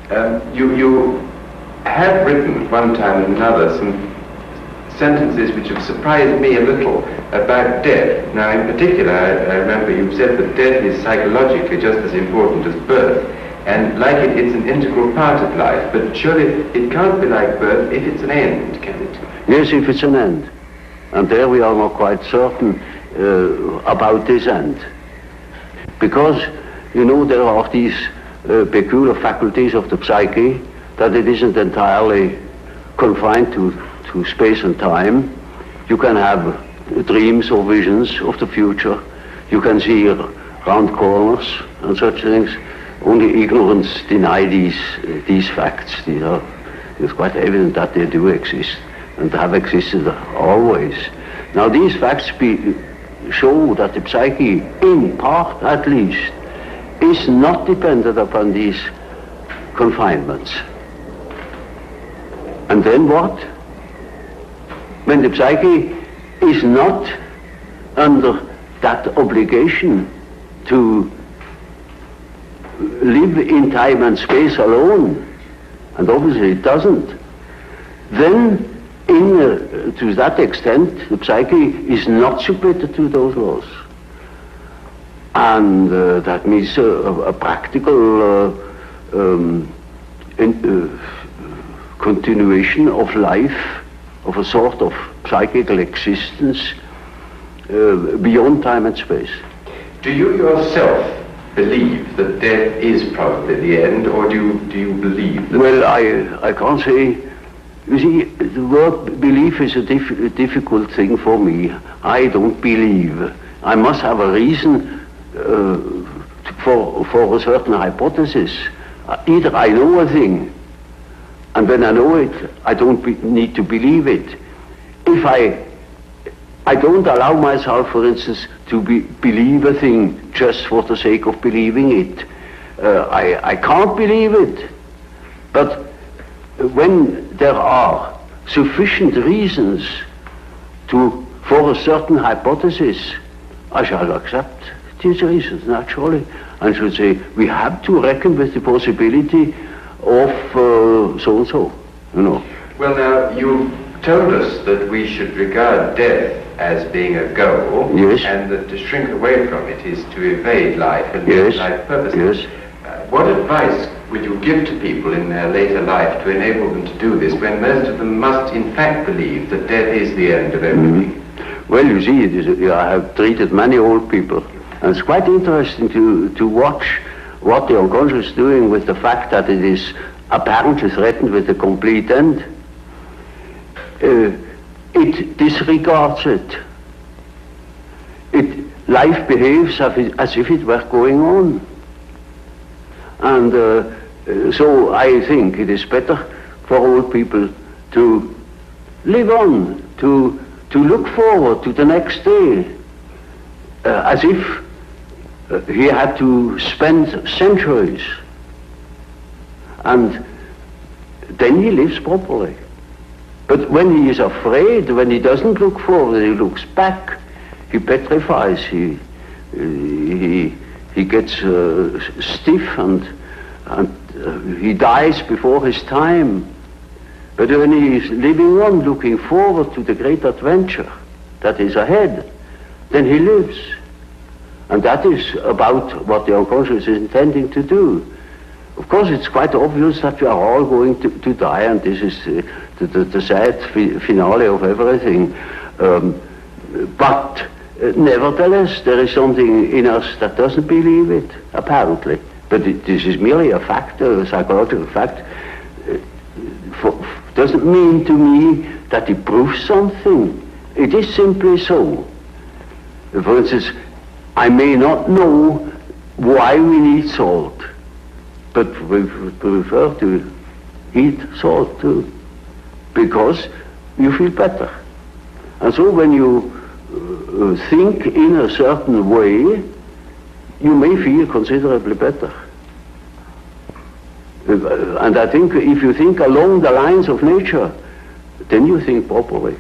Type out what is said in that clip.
You have written at one time and another some sentences which have surprised me a little about death. Now, in particular, I remember you said that death is psychologically just as important as birth, and like it's an integral part of life, but surely it can't be like birth if it's an end, can it? Yes, if it's an end. And there we are not quite certain about this end. Because, you know, there are these peculiar faculties of the psyche that it isn't entirely confined to space and time. You can have dreams or visions of the future. You can see round corners and such things. Only ignorance deny these facts. It's quite evident that they do exist and have existed always. Now these facts show that the psyche, in part at least, is not dependent upon these confinements. And then what? When the psyche is not under that obligation to live in time and space alone, and obviously it doesn't, then to that extent the psyche is not submitted to those laws. And that means a practical continuation of life, of a sort of psychical existence beyond time and space. Do you yourself believe that death is probably the end, or do you believe that? Well, I can't say. You see, the word belief is a difficult thing for me. I don't believe. I must have a reason for a certain hypothesis. Either I know a thing, and when I know it, I don't need to believe it. If I don't allow myself, for instance, to believe a thing just for the sake of believing it. I can't believe it. But when there are sufficient reasons for a certain hypothesis, I shall accept these reasons, naturally, and should say, we have to reckon with the possibility of so-and-so, you know. Well, now, you told us that we should regard death as being a goal, yes, and that to shrink away from it is to evade life and yes, life purposes. Yes. What advice would you give to people in their later life to enable them to do this, when most of them must in fact believe that death is the end of everything? Well, you see, I have treated many old people, and it's quite interesting to watch what the unconscious is doing with the fact that it is apparently threatened with a complete end. It disregards it. Life behaves as if it were going on. And so I think it is better for old people to live on, to look forward to the next day, as if he had to spend centuries. And then he lives properly. But when he is afraid, when he doesn't look forward, he looks back, he petrifies, he gets stiff and he dies before his time. But when he is living on, looking forward to the great adventure that is ahead, then he lives. And that is about what the unconscious is intending to do. Of course, it's quite obvious that we are all going to die, and this is the sad finale of everything. But nevertheless, there is something in us that doesn't believe it, apparently. But this is merely a fact, a psychological fact. Doesn't mean to me that it proves something. It is simply so. For instance, I may not know why we need salt, but we prefer to eat salt too, because you feel better. And so when you think in a certain way, you may feel considerably better. And I think if you think along the lines of nature, then you think properly.